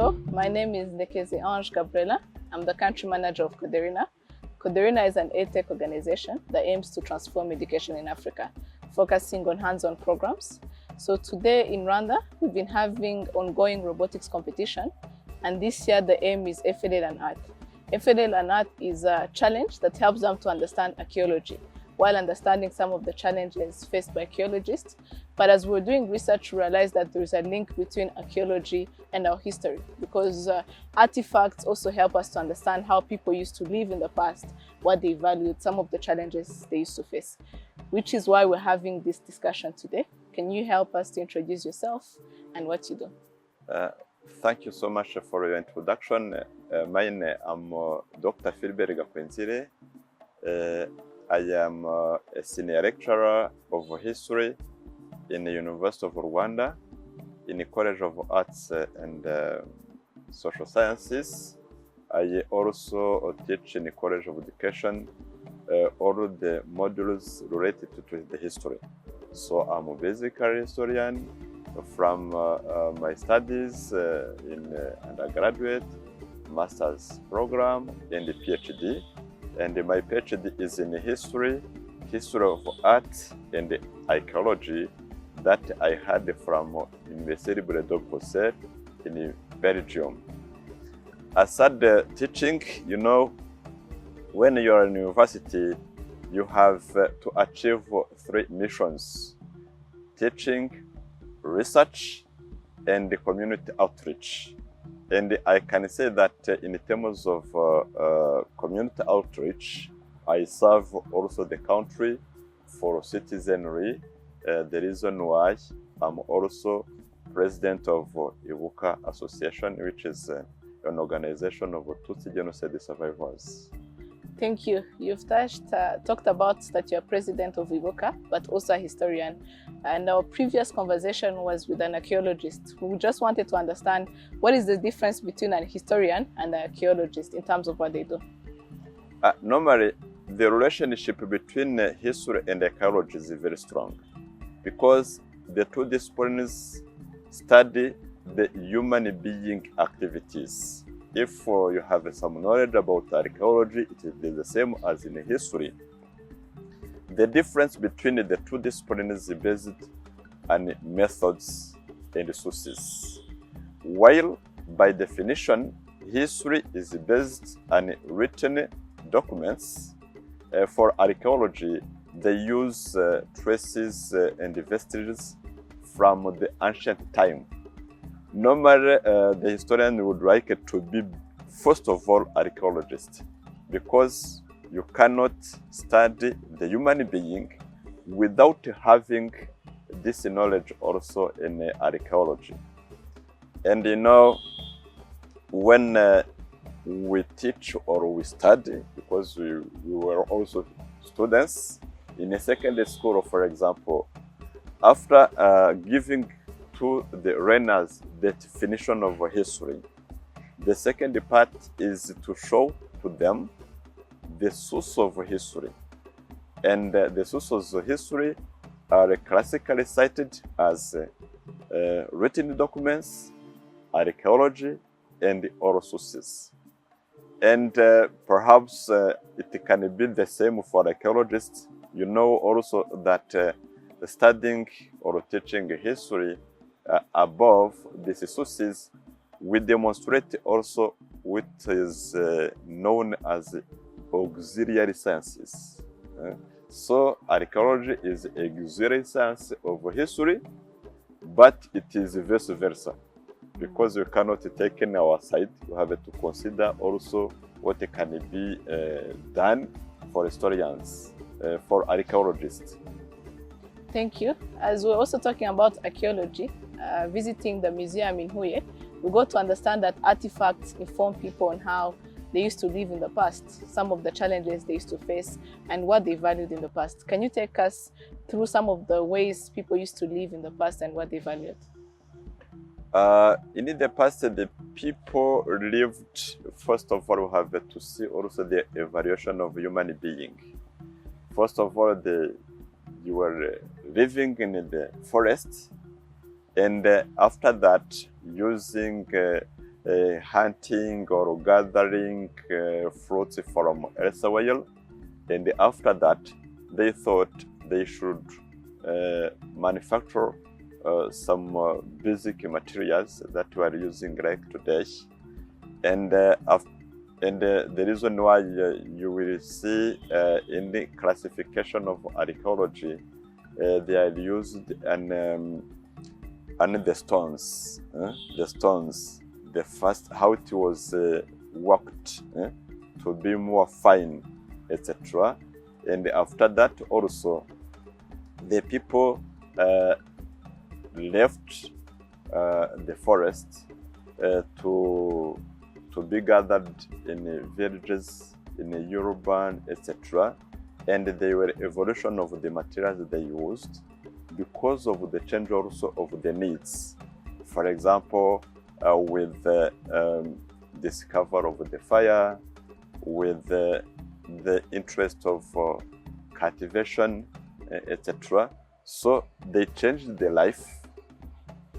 Hello, my name is Nekezi Ange Gabriela. I'm the country manager of Coderina. Coderina is an EdTech organization that aims to transform education in Africa, focusing on hands-on programs. So today in Rwanda, we've been having ongoing robotics competition, and this year the aim is FLL and Art. FLL and Art is a challenge that helps them to understand archaeology, while understanding some of the challenges faced by archaeologists. But as we're doing research, we realized that there is a link between archaeology and our history, because artifacts also help us to understand how people used to live in the past, what they valued, some of the challenges they used to face, which is why we're having this discussion today. Can you help us to introduce yourself and what you do? Thank you so much for your introduction. I'm Dr. Philbert Gakwenzire. I am a senior lecturer of history in the University of Rwanda, in the College of Arts and Social Sciences. I also teach in the College of Education all the modules related to the history. So I'm a basically historian from my studies in undergraduate, master's program, and the PhD. And my PhD is in history of art and archaeology that I had from University Brussels in Belgium. I started teaching, when you're in university, you have to achieve 3 missions: teaching, research, and the community outreach. And I can say that in terms of community outreach, I serve also the country for citizenry. The reason why I'm also president of Ibuka Association, which is an organization of Tutsi genocide survivors. Thank you. You've talked about that you're president of Ibuka, but also a historian. And our previous conversation was with an archaeologist who just wanted to understand what is the difference between a historian and an archaeologist in terms of what they do. Normally, the relationship between history and archaeology is very strong, because the two disciplines study the human being activities. If you have some knowledge about archaeology, it is the same as in history. The difference between the two disciplines is based on methods and sources. While by definition, history is based on written documents, for archaeology, they use traces and vestiges from the ancient time. Normally, the historian would like it to be, first of all, archaeologist, because you cannot study the human being without having this knowledge also in archaeology. And when we teach or we study, because we were also students in a secondary school, for example, after giving to the learners the definition of history, the second part is to show to them the source of history. And the sources of history are classically cited as written documents, archaeology, and oral sources. And perhaps it can be the same for archaeologists. You know also that studying or teaching history above these sources, we demonstrate also what is known as auxiliary sciences. So archaeology is auxiliary science of history, but it is vice versa. Because we cannot take in our side, we have to consider also what can be done for historians, for archaeologists. Thank you. As we're also talking about archaeology, visiting the museum in Huye, we got to understand that artifacts inform people on how they used to live in the past, some of the challenges they used to face, and what they valued in the past. Can you take us through some of the ways people used to live in the past and what they valued? In the past, the people lived, first of all, we have to see also the evaluation of human being. First of all, you were living in the forest, and after that, using hunting or gathering fruits from elsewhere. And after that, they thought they should manufacture some basic materials that we are using like today. And the reason why you will see in the classification of archaeology, they are used and the stones, the first how it was worked to be more fine, etc. And after that also, the people left the forest to be gathered in villages, in urban, etc. And they were evolution of the materials they used because of the change also of the needs. For example, with the discovery of the fire, with the interest of cultivation, etc. So they changed their life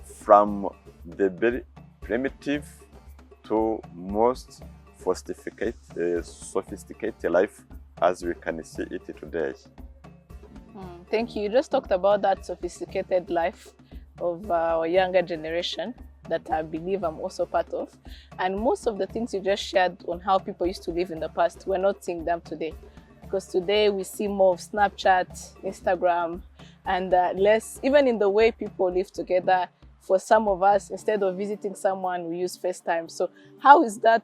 from the very primitive to most sophisticated life as we can see it today. Thank you. You just talked about that sophisticated life of our younger generation that I believe I'm also part of. And most of the things you just shared on how people used to live in the past, we're not seeing them today. Because today we see more of Snapchat, Instagram, and less, even in the way people live together. For some of us, instead of visiting someone, we use FaceTime. So how is that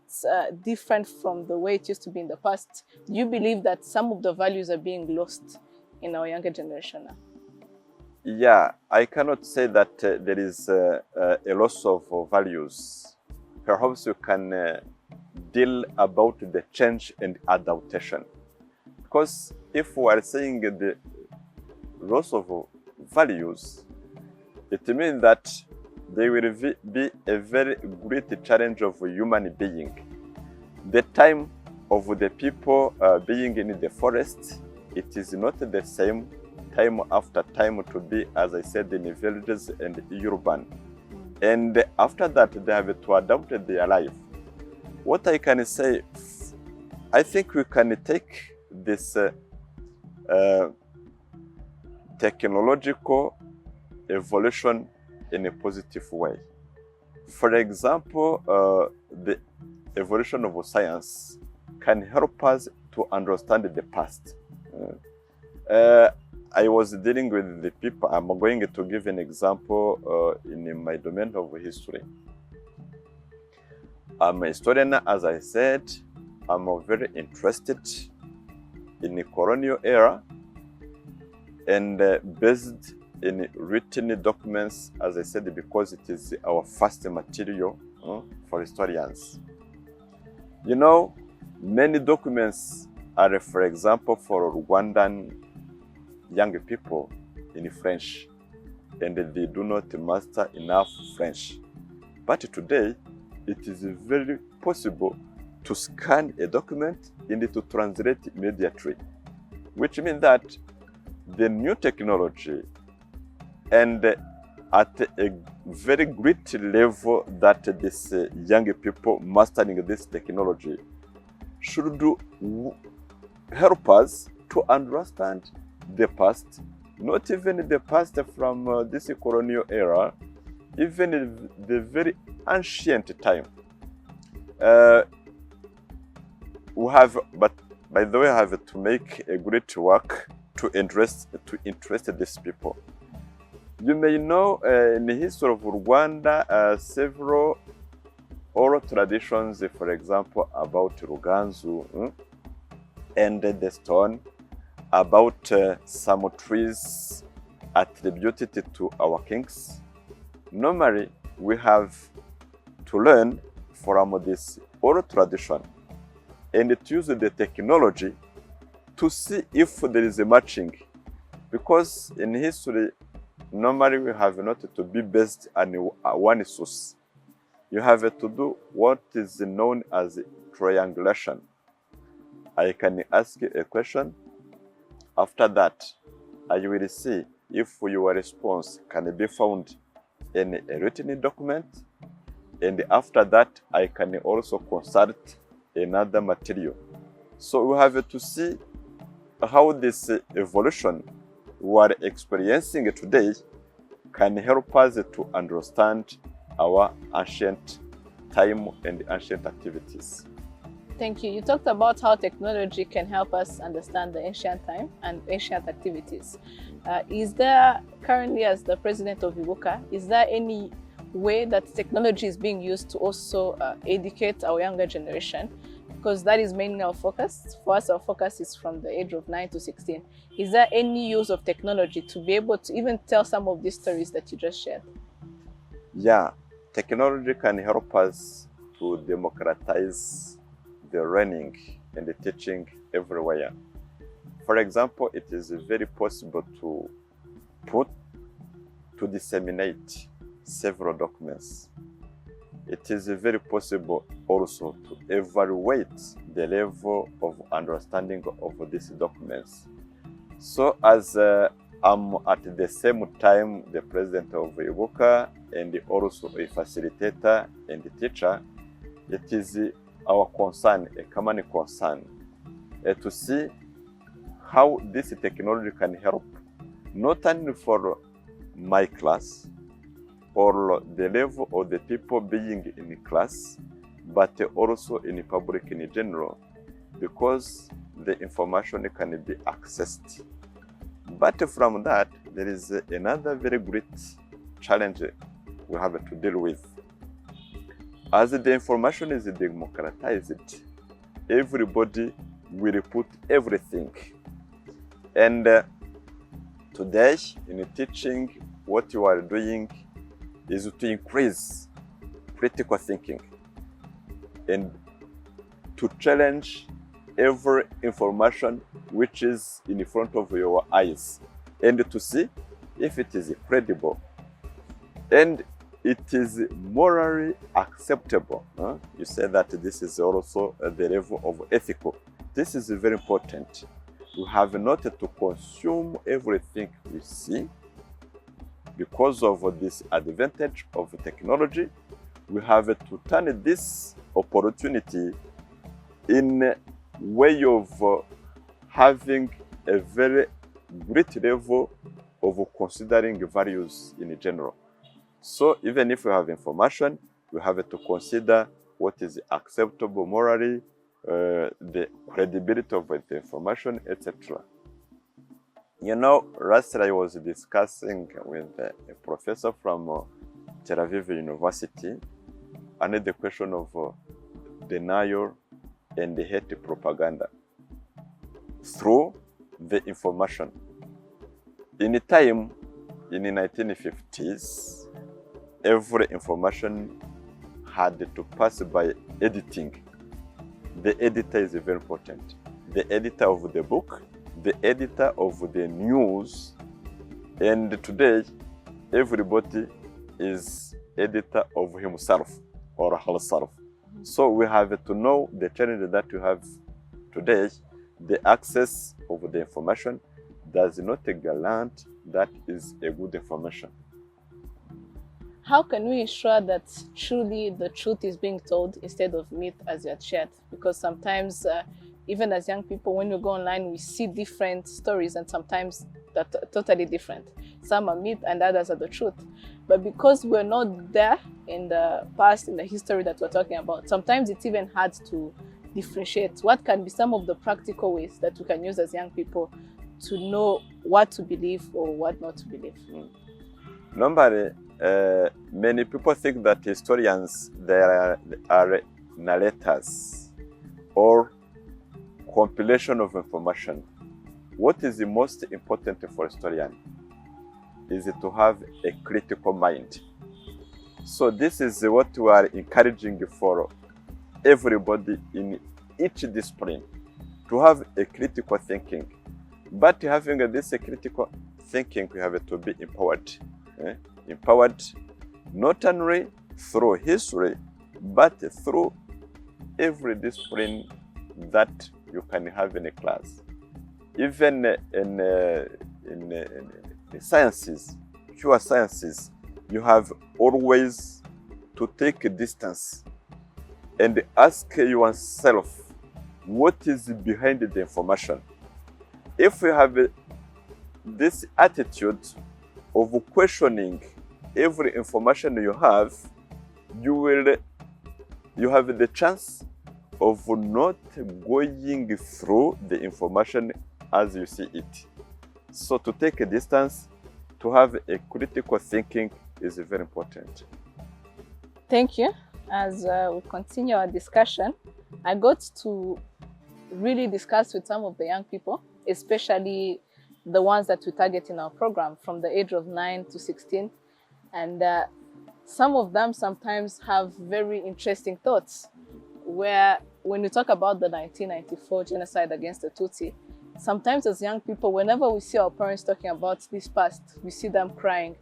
different from the way it used to be in the past? Do you believe that some of the values are being lost in our younger generation now? Yeah, I cannot say that there is a loss of values. Perhaps you can deal about the change and adaptation. Because if we are saying the loss of values, it means that they will be a very great challenge of a human being. The time of the people being in the forest, it is not the same time after time to be, as I said, in the villages and urban. And after that, they have to adapt their life. What I can say, I think we can take this technological evolution in a positive way. For example, the evolution of science can help us to understand the past. I was dealing with the people. I'm going to give an example in my domain of history. I'm a historian, as I said. I'm very interested in the colonial era and based in written documents, as I said, because it is our first material for historians. You know, many documents are, for example, for Rwandan young people in French, and they do not master enough French. But today, it is very possible to scan a document and to translate immediately, which means that the new technology and at a very great level that this young people mastering this technology should help us to understand the past, not even the past from this colonial era, even the very ancient time. We have, but by the way, I have to make a great work to interest these people. You may know in the history of Rwanda several oral traditions, for example, about Ruganzu and the stone, about some trees attributed to our kings. Normally, we have to learn from this oral tradition and to use the technology to see if there is a matching. Because in history, normally we have not to be based on one source. You have to do what is known as triangulation. I can ask you a question. After that, I will see if your response can be found in a written document, and after that I can also consult another material. So we have to see how this evolution we are experiencing today can help us to understand our ancient time and ancient activities. Thank you. You talked about how technology can help us understand the ancient time and ancient activities. Is there currently, as the president of Ibuka, is there any way that technology is being used to also educate our younger generation? Because that is mainly our focus. For us, our focus is from the age of 9 to 16. Is there any use of technology to be able to even tell some of these stories that you just shared? Yeah, technology can help us to democratize the learning and the teaching everywhere. For example, it is very possible to disseminate several documents. It is very possible also to evaluate the level of understanding of these documents. So as I'm at the same time the president of Ibuka and also a facilitator and a teacher, it is our concern, a common concern, to see how this technology can help, not only for my class or the level of the people being in class, but also in the public in general, because the information can be accessed. But from that, there is another very great challenge we have to deal with. As the information is democratized, everybody will put everything. And today, in teaching, what you are doing is to increase critical thinking and to challenge every information which is in front of your eyes and to see if it is credible and it is morally acceptable. You say that this is also the level of ethical. This is very important. We have not to consume everything we see. Because of this advantage of technology, we have to turn this opportunity in a way of having a very great level of considering values in general. So even if we have information, we have to consider what is acceptable morally, the credibility of the information, etc. You know, last year I was discussing with a professor from Tel Aviv University under the question of denial and the hate propaganda through the information. In the time, in the 1950s, every information had to pass by editing. The editor is very important. The editor of the book, the editor of the news, and today everybody is editor of himself or herself. So we have to know the challenge that you have today. The access of the information does not guarantee that is a good information. How can we ensure that truly the truth is being told instead of myth as you had shared? Because sometimes, even as young people, when we go online, we see different stories and sometimes they're totally different. Some are myth and others are the truth. But because we're not there in the past, in the history that we're talking about, sometimes it's even hard to differentiate. What can be some of the practical ways that we can use as young people to know what to believe or what not to believe? Normally, many people think that historians are narrators or compilation of information. What is the most important for a historian is to have a critical mind. So this is what we are encouraging for everybody in each discipline, to have a critical thinking. But having this critical thinking, we have to be empowered. Empowered not only through history, but through every discipline that you can have in a class. Even in sciences, pure sciences, you have always to take a distance and ask yourself what is behind the information. If you have this attitude of questioning every information you have the chance of not going through the information as you see it. So to take a distance, to have a critical thinking is very important. Thank you. As we continue our discussion, I got to really discuss with some of the young people, especially the ones that we target in our program from the age of 9 to 16. And some of them sometimes have very interesting thoughts, where when we talk about the 1994 genocide against the Tutsi, sometimes as young people, whenever we see our parents talking about this past, we see them crying.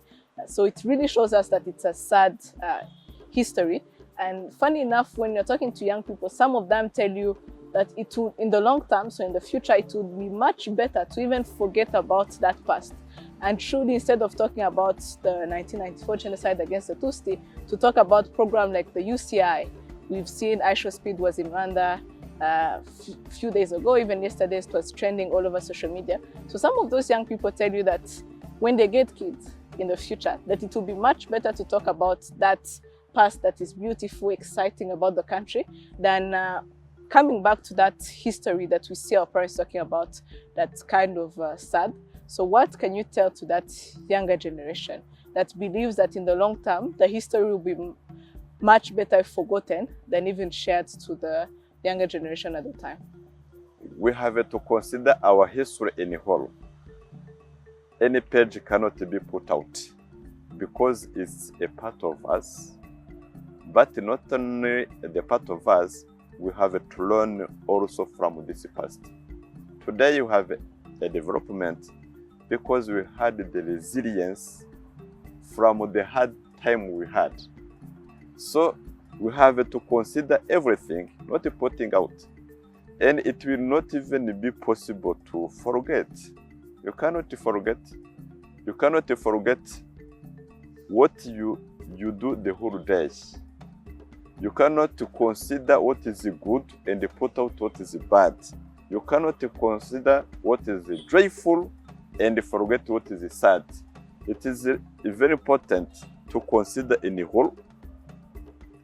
So it really shows us that it's a sad history. And funny enough, when you're talking to young people, some of them tell you that it will, in the long term, so in the future, it would be much better to even forget about that past. And truly, instead of talking about the 1994 genocide against the Tutsi, to talk about programs like the UCI. We've seen IShowSpeed was in Rwanda a few days ago, even yesterday it was trending all over social media. So some of those young people tell you that when they get kids in the future, that it will be much better to talk about that past that is beautiful, exciting about the country, than coming back to that history that we see our parents talking about that's kind of sad. So what can you tell to that younger generation that believes that in the long term, the history will be much better forgotten than even shared to the younger generation at the time? We have to consider our history in whole. Any page cannot be put out because it's a part of us. But not only the part of us, we have to learn also from this past. Today you have a development because we had the resilience from the hard time we had. So we have to consider everything, not putting out. And it will not even be possible to forget. You cannot forget. You cannot forget what you do the whole day. You cannot consider what is good and put out what is bad. You cannot consider what is joyful and forget what is sad. It is very important to consider in whole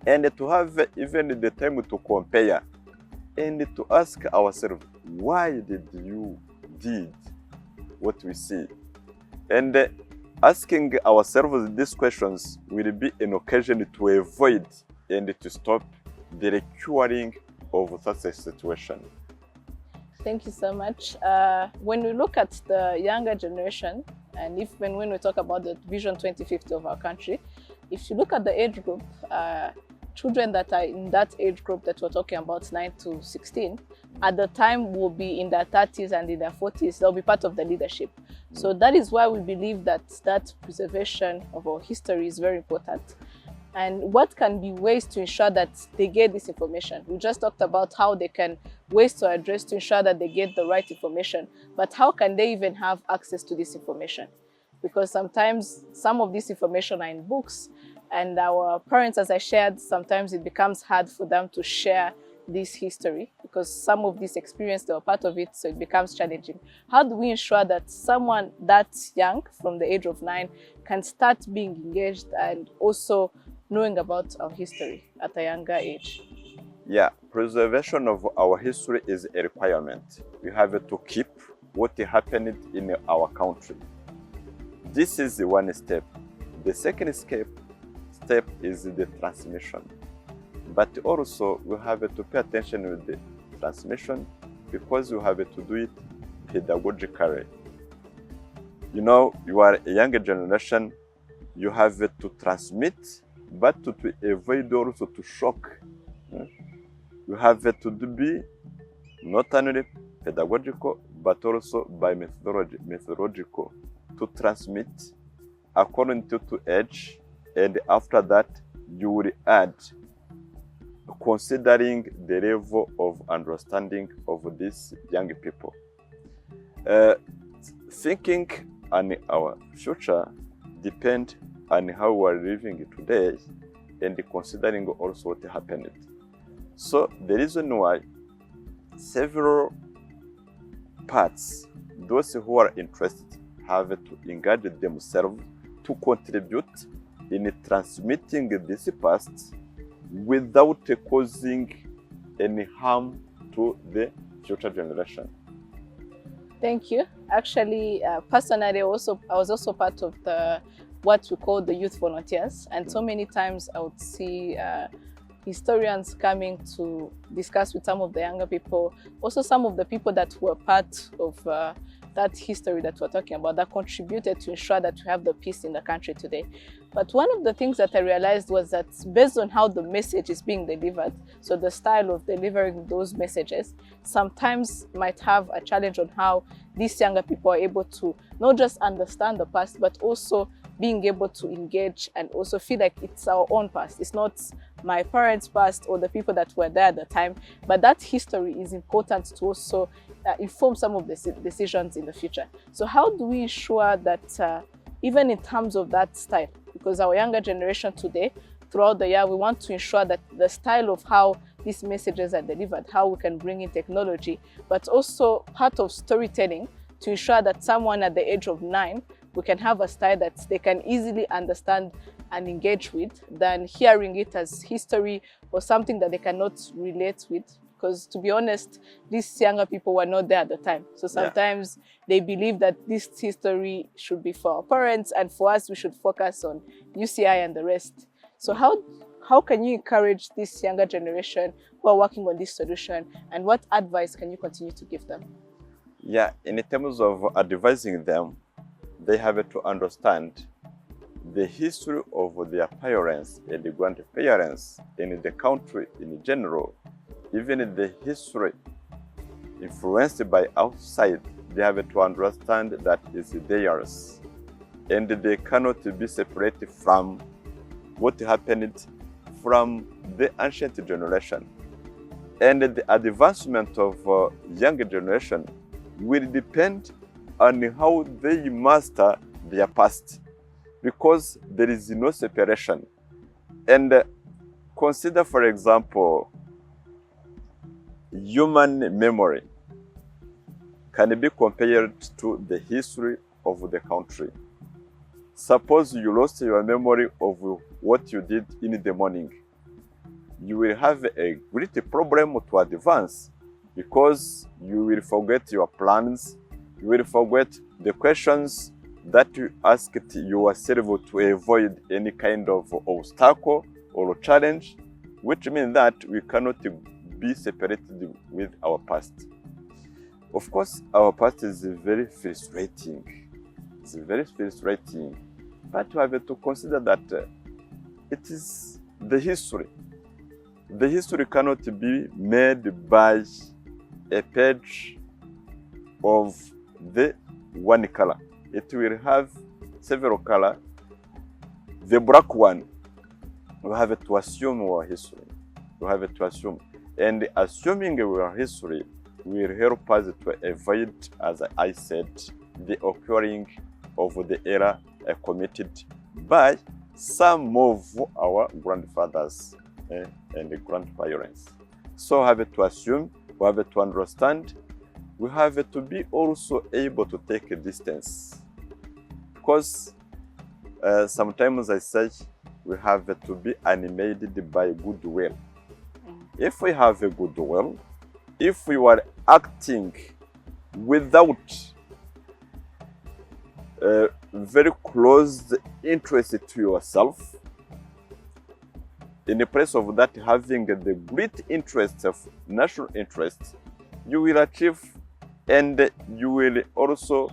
and to have even the time to compare and to ask ourselves, why did you did what we see? And asking ourselves these questions will be an occasion to avoid and to stop the recurring of such a situation. Thank you so much. When we look at the younger generation, and even when we talk about the Vision 2050 of our country, if you look at the age group, children that are in that age group that we're talking about, 9 to 16, at the time will be in their 30s and in their 40s, they'll be part of the leadership. So that is why we believe that that preservation of our history is very important. And what can be ways to ensure that they get this information? We just talked about how they can, ways to address to ensure that they get the right information, but how can they even have access to this information? Because sometimes some of this information are in books, and our parents, as I shared, sometimes it becomes hard for them to share this history because some of this experience, they were part of it, so it becomes challenging. How do we ensure that someone that young, from the age of 9, can start being engaged and also knowing about our history at a younger age? Yeah, preservation of our history is a requirement. We have to keep what happened in our country. This is the one step. The second step is the transmission. But also we have to pay attention with the transmission because we have to do it pedagogically. You know, you are a younger generation, you have to transmit, but to avoid also to shock. You have to be not only pedagogical, but also by methodological to transmit according to age, and after that you will add considering the level of understanding of these young people. Thinking on our future depends on how we are living today and considering also what happened. So the reason why several parts, those who are interested have to engage themselves to contribute in transmitting this past without causing any harm to the future generation. Thank you. Actually, personally, I was also part of what we call the youth volunteers, and so many times I would see historians coming to discuss with some of the younger people, also some of the people that were part of that history that we're talking about, that contributed to ensure that we have the peace in the country today. But one of the things that I realized was that based on how the message is being delivered, so the style of delivering those messages, sometimes might have a challenge on how these younger people are able to not just understand the past, but also being able to engage and also feel like it's our own past. It's not my parents' past or the people that were there at the time, but that history is important to also inform some of the decisions in the future. So how do we ensure that even in terms of that style, because our younger generation today, throughout the year, we want to ensure that the style of how these messages are delivered, how we can bring in technology, but also part of storytelling to ensure that someone at the age of 9, we can have a style that they can easily understand and engage with than hearing it as history or something that they cannot relate with. Because to be honest, these younger people were not there at the time. So sometimes they believe that this history should be for our parents, and for us, we should focus on UCI and the rest. So how can you encourage this younger generation who are working on this solution, and what advice can you continue to give them? Yeah, in terms of advising them, they have to understand the history of their parents and the grandparents in the country in general. Even the history influenced by outside, they have to understand that is theirs. And they cannot be separated from what happened from the ancient generation. And the advancement of younger generation will depend on how they master their past, because there is no separation. And consider, for example, human memory can be compared to the history of the country. Suppose you lost your memory of what you did in the morning. You will have a great problem to advance, because you will forget your plans, you will forget the questions that you asked yourself to avoid any kind of obstacle or challenge, which means that we cannot be separated with our past. Of course, our past is very frustrating. It's very frustrating, but we have to consider that it is the history. The history cannot be made by a page of the one color. It will have several colors. The black one, we have to assume our history. We have to assume. And assuming our history will help us to avoid, as I said, the occurring of the error committed by some of our grandfathers and grandparents. So we have to assume, we have to understand, we have to be also able to take a distance. Because sometimes I say we have to be animated by goodwill. If we have a goodwill, if we are acting without very close interest to yourself, in the place of that having the great interest of national interest, you will achieve, and you will also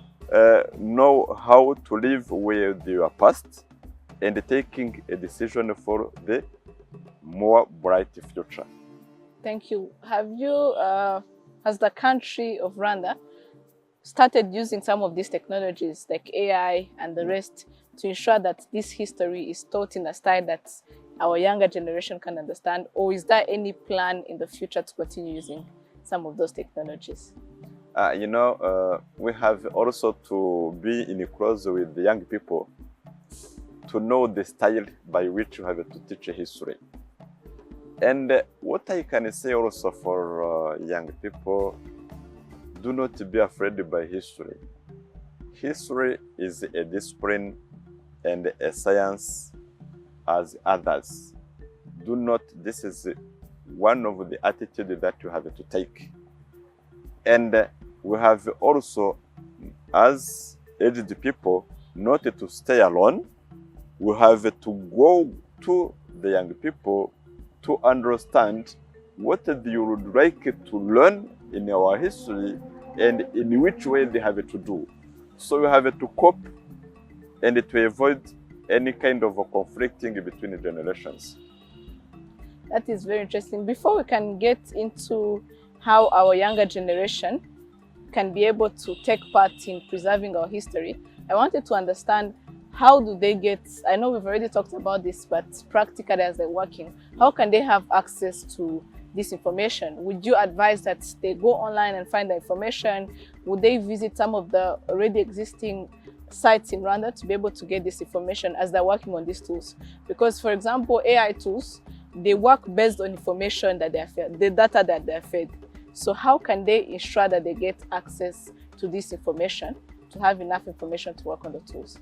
know how to live with your past and taking a decision for the more bright future. Thank you. Have you, has the country of Rwanda started using some of these technologies like AI and the rest to ensure that this history is taught in a style that our younger generation can understand? Or is there any plan in the future to continue using some of those technologies? We have also to be in close with the young people to know the style by which you have to teach history. And what I can say also for young people, do not be afraid by history. History is a discipline and a science as others. This is one of the attitudes that you have to take. And we have also, as aged people, not to stay alone. We have to go to the young people to understand what you would like to learn in our history and in which way they have to do. So we have to cope and to avoid any kind of a conflicting between the generations. That is very interesting. Before we can get into how our younger generation can be able to take part in preserving our history, I wanted to understand, how do they get, I know we've already talked about this, but practically as they're working, how can they have access to this information? Would you advise that they go online and find the information? Would they visit some of the already existing sites in Rwanda to be able to get this information as they're working on these tools? Because, for example, AI tools, they work based on information that they're fed, the data that they're fed. So how can they ensure that they get access to this information, to have enough information to work on the tools?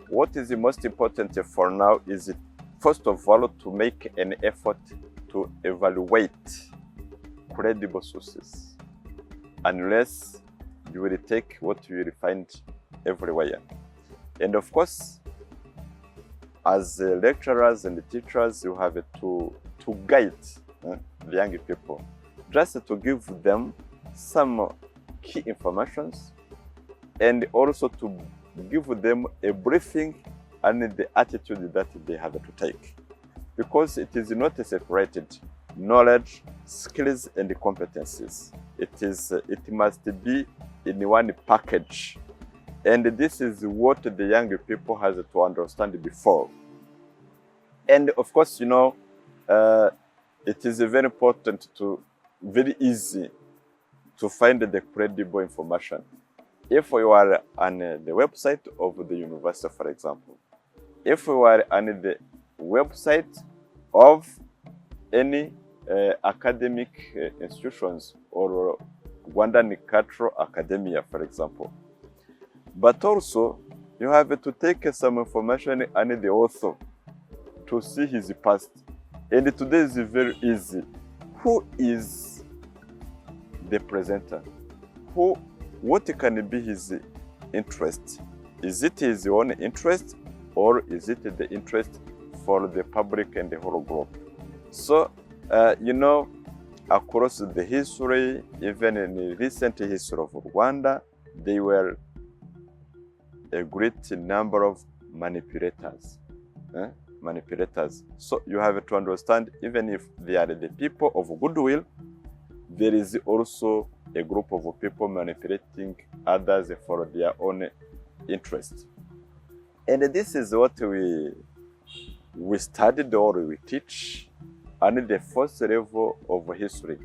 What is the most important for now is, first of all, to make an effort to evaluate credible sources, unless you will take what you will find everywhere. And of course, as lecturers and teachers, you have to guide the young people, just to give them some key informations, and also to give them a briefing on the attitude that they have to take. Because it is not separated knowledge, skills, and competencies. It must be in one package. And this is what the young people have to understand before. And of course, you know, it is very important very easy to find the credible information. If you are on the website of the university, for example, if you are on the website of any academic institutions or Rwandan Cultural Academia, for example. But also, you have to take some information on the author to see his past. And today is very easy. Who is the presenter? What can be his interest? Is it his own interest, or is it the interest for the public and the whole group? So, you know, across the history, even in the recent history of Rwanda, there were a great number of manipulators. So you have to understand, even if they are the people of goodwill, there is also a group of people manipulating others for their own interest. And this is what we studied or we teach on the first level of history,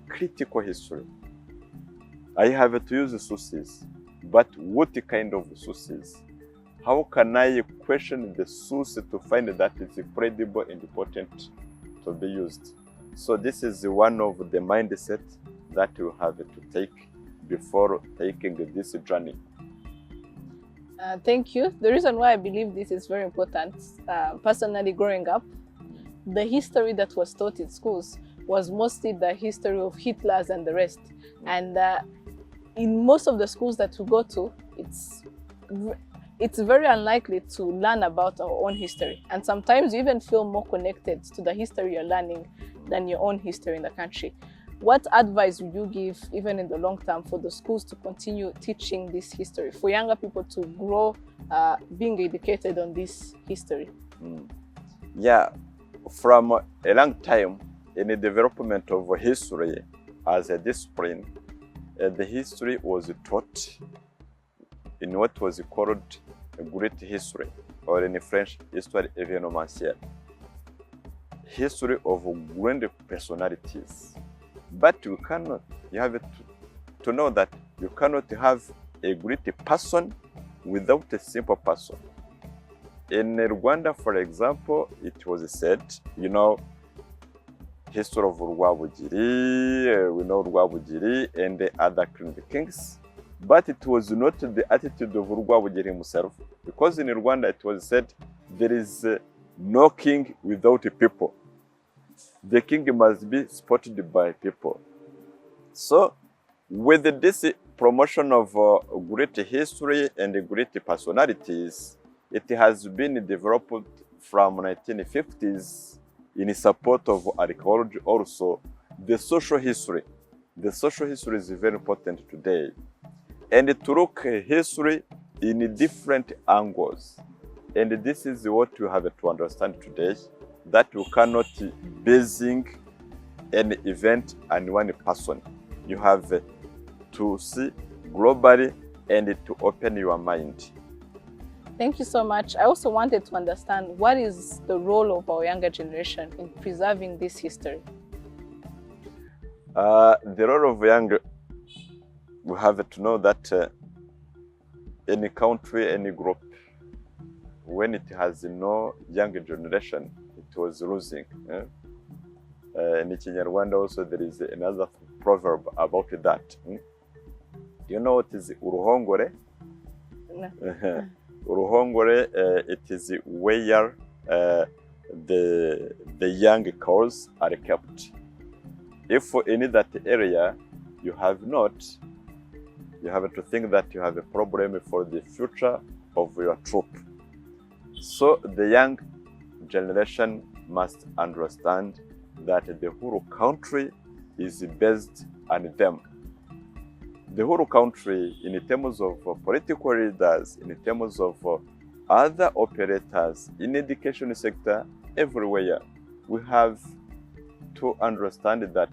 critical history. I have to use sources, but what kind of sources? How can I question the source to find that it's credible and important to be used? So this is one of the mindset that you have to take before taking this journey. Thank you. The reason why I believe this is very important, personally growing up, the history that was taught in schools was mostly the history of Hitlers and the rest. And in most of the schools that we go to, it's very unlikely to learn about our own history. And sometimes you even feel more connected to the history you're learning than your own history in the country. What advice would you give, even in the long term, for the schools to continue teaching this history, for younger people to grow being educated on this history? Yeah, from a long time in the development of history as a discipline, the history was taught in what was called a great history, or in French, histoire événementielle. History of grand personalities. But you have to know that you cannot have a great person without a simple person. In Rwanda, for example, it was said, you know, history of Rwabugiri, we know Rwabugiri and the other kings, but it was not the attitude of Rwabugiri himself, because in Rwanda it was said there is no king without a people. The king must be supported by people. So with this promotion of great history and great personalities, it has been developed from 1950s in support of archaeology also. The social history. The social history is very important today. And to look history in different angles. And this is what you have to understand today, that you cannot basing an event on one person. You have to see globally and to open your mind. Thank you so much. I also wanted to understand, what is the role of our younger generation in preserving this history? The role of younger, we have to know that any country, any group, when it has no younger generation, it was losing. In Kinyarwanda also there is another proverb about that. You know what is uruhongore? No. Uruhongore, it is where the young cows are kept. If in that area you have not, you have to think that you have a problem for the future of your troop. So the young generation must understand that the whole country is based on them. The whole country, in terms of political leaders, in terms of other operators, in education sector, everywhere, we have to understand that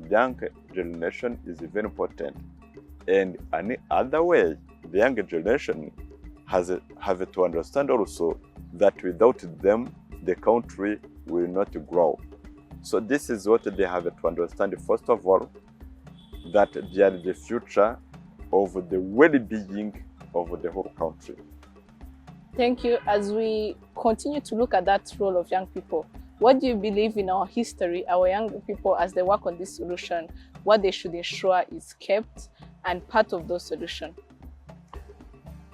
the young generation is very important. And any other way, the younger generation have to understand also that without them, the country will not grow. So this is what they have to understand, first of all, that they are the future of the well-being of the whole country. Thank you. As we continue to look at that role of young people, what do you believe in our history, our young people, as they work on this solution, what they should ensure is kept and part of those solutions?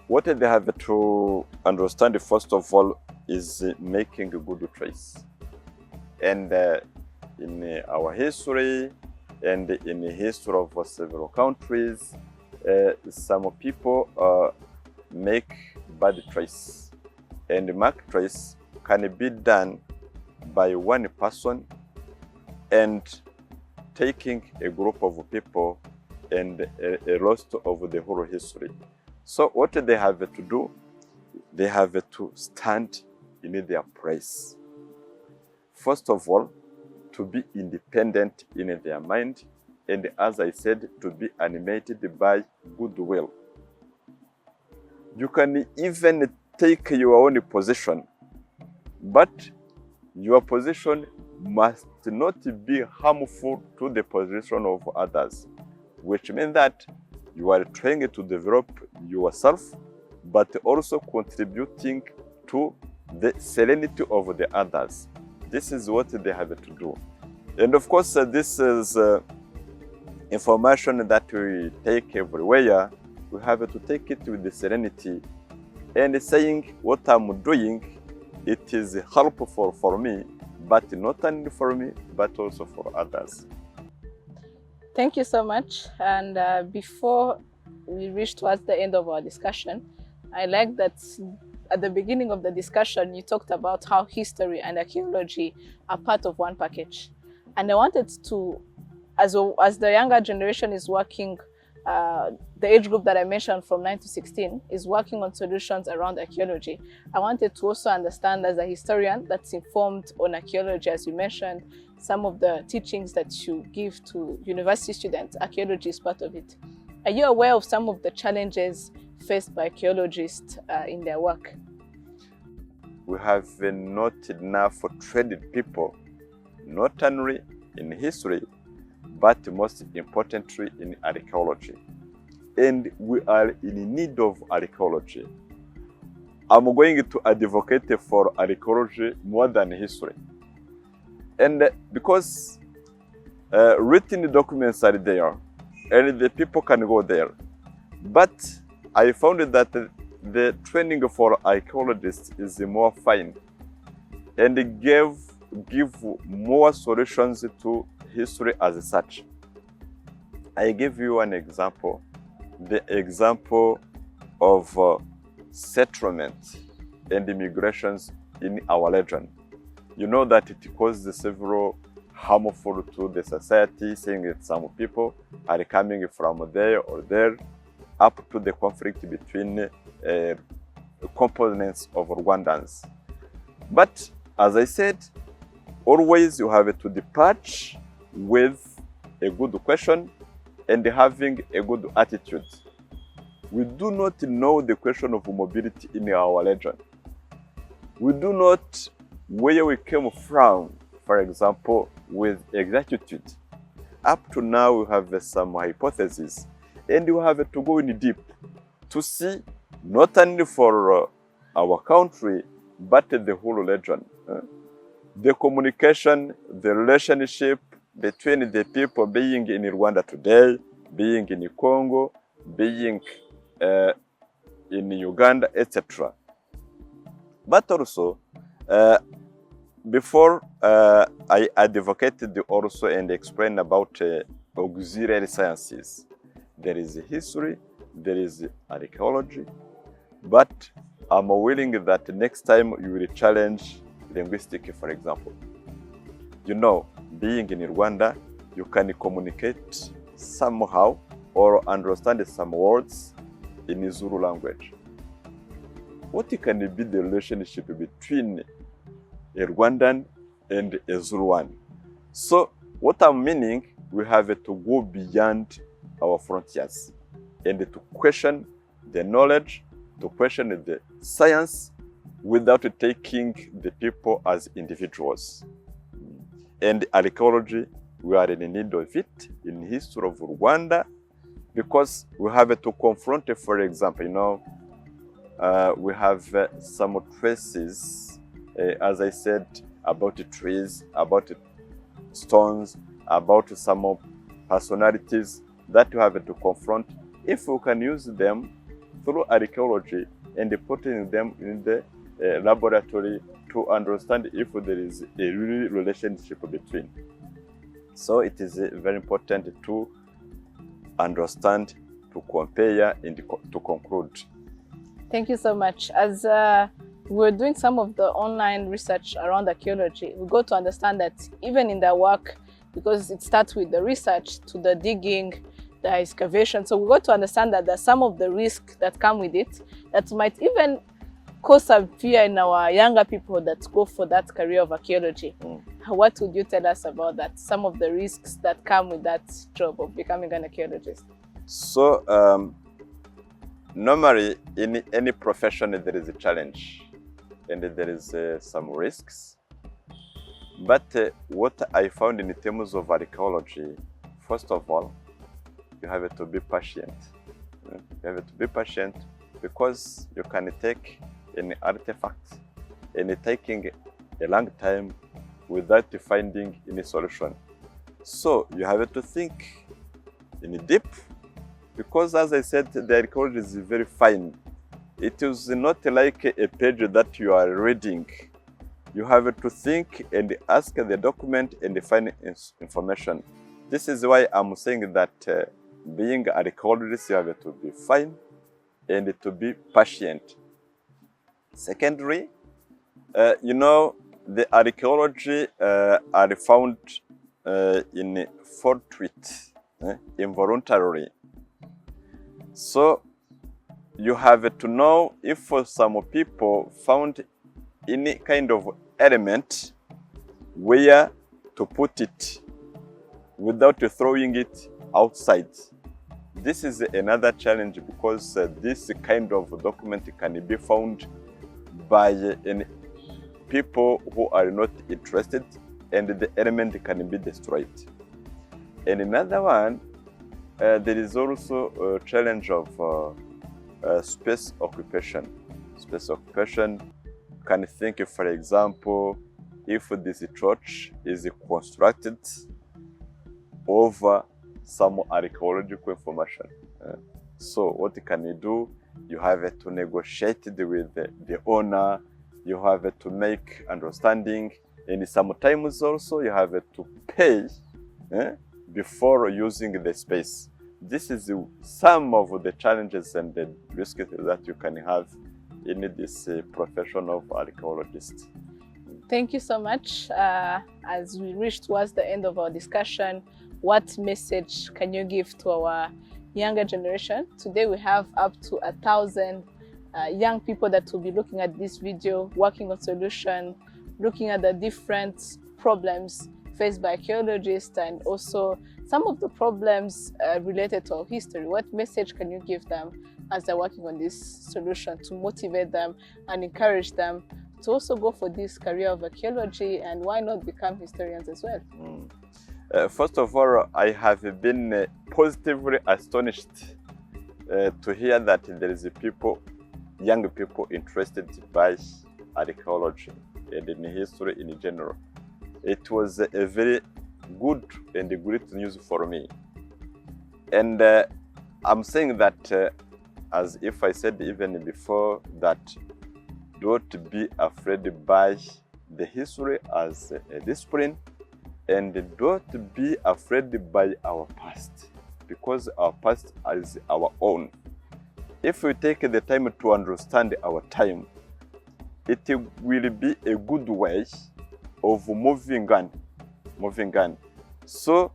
What they have to understand, first of all, is making a good choice. And in our history and in the history of several countries, some people make bad choice. And bad choice can be done by one person and taking a group of people and a loss of the whole history. So what they have to do, they have to stand in their place. First of all, to be independent in their mind, and as I said, to be animated by goodwill. You can even take your own position, but your position must not be harmful to the position of others, which means that you are trying to develop yourself, but also contributing to the serenity of the others. This is what they have to do. And of course, this is information that we take everywhere. We have to take it with the serenity and saying what I'm doing, it is helpful for me, but not only for me, but also for others. Thank you so much. And before we reach towards the end of our discussion, I like that at the beginning of the discussion, you talked about how history and archaeology are part of one package. And I wanted to, as the younger generation is working, the age group that I mentioned from 9 to 16 is working on solutions around archaeology. I wanted to also understand, as a historian that's informed on archaeology, as you mentioned, some of the teachings that you give to university students, archaeology is part of it. Are you aware of some of the challenges faced by archaeologists in their work? We have not enough trained people, not only in history, but most importantly in archaeology. And we are in need of archaeology. I'm going to advocate for archaeology more than history. And because written documents are there, and the people can go there. But I found that the training for archaeologists is more fine and give more solutions to history as such. I give you an example, the example of settlement and immigrations in our region. You know that it caused several harmful to the society, saying that some people are coming from there or there, up to the conflict between components of Rwandans. But as I said, always you have to depart with a good question and having a good attitude. We do not know the question of mobility in our region. We do not where we came from, for example, with exactitude. Up to now, we have some hypotheses, and you have to go in deep to see not only for our country, but the whole region. The communication, the relationship between the people being in Rwanda today, being in Congo, being in Uganda, etc. But also, before I advocated also and explained about auxiliary sciences. There is history, there is archaeology, but I'm willing that next time you will challenge linguistic, for example. You know, being in Rwanda, you can communicate somehow or understand some words in Zulu language. What can be the relationship between a Rwandan and a Zuluan? So what I'm meaning, we have to go beyond our frontiers and to question the knowledge, to question the science without taking the people as individuals. And archaeology, we are in need of it in history of Rwanda because we have to confront, for example, you know, we have some traces, as I said, about the trees, about the stones, about some personalities that you have to confront. If we can use them through archaeology and putting them in the laboratory to understand if there is a real relationship between. So it is very important to understand, to compare, and to conclude. Thank you so much. As we're doing some of the online research around archaeology, we got to understand that even in their work, because it starts with the research to the digging, the excavation, so we got to understand that there's some of the risks that come with it that might even cause some fear in our younger people that go for that career of archaeology. What would you tell us about that? Some of the risks that come with that job of becoming an archaeologist? So, normally in any profession there is a challenge and there is some risks. But what I found in terms of archaeology, first of all, you have to be patient. You have to be patient because you can take an artifact and taking a long time without finding any solution. So you have to think in deep because, as I said, the archaeology is very fine. It is not like a page that you are reading. You have to think and ask the document and find information. This is why I'm saying that being an archaeologist, you have to be fine and to be patient. Secondly, you know, the archaeology are found in fortuit, involuntarily. So you have to know if for some people found any kind of element where to put it without throwing it outside. This is another challenge because this kind of document can be found by people who are not interested and the element can be destroyed. And another one, there is also a challenge of space occupation. space occupation. You can think, for example, if this church is constructed over some archaeological information. So what can you do? You have to negotiate with the owner, you have to make understanding, and sometimes also you have to pay before using the space. This is some of the challenges and the risks that you can have in this profession of archaeologist. Thank you so much. As we reach towards the end of our discussion, what message can you give to our younger generation? Today we have up to 1,000 young people that will be looking at this video, working on solution, looking at the different problems faced by archaeologists and also some of the problems related to our history. What message can you give them as they're working on this solution to motivate them and encourage them to also go for this career of archaeology, and why not become historians as well? First of all, I have been positively astonished to hear that there is young people interested by archaeology and in history in general. It was a very good and great news for me. And I'm saying that, as if I said even before, that don't be afraid by the history as a discipline, and don't be afraid by our past, because our past is our own. If we take the time to understand our time, it will be a good way of moving on. So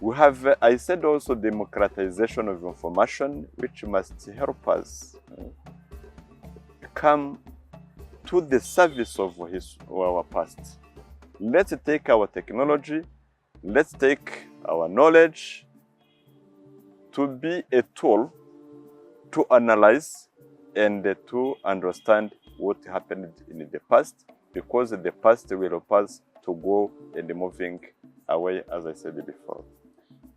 we have, I said also, democratization of information, which must help us come to the service of our past. Let's take our technology, let's take our knowledge to be a tool to analyze and to understand what happened in the past, because the past will help us to go and moving away, as I said before.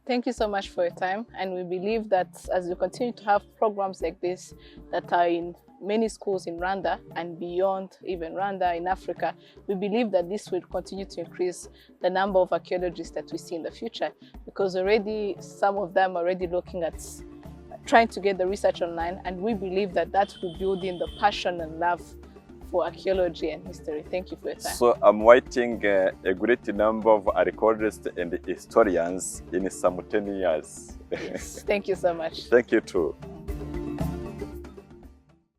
Thank you so much for your time, and we believe that as we continue to have programs like this that are in many schools in Rwanda and beyond even Rwanda in Africa, we believe that this will continue to increase the number of archaeologists that we see in the future, because already some of them are already looking at trying to get the research online, and we believe that that will build in the passion and love for archaeology and history. Thank you for your time. So I'm waiting a great number of archaeologists and historians in some 10 years. Yes. Thank you so much. Thank you too.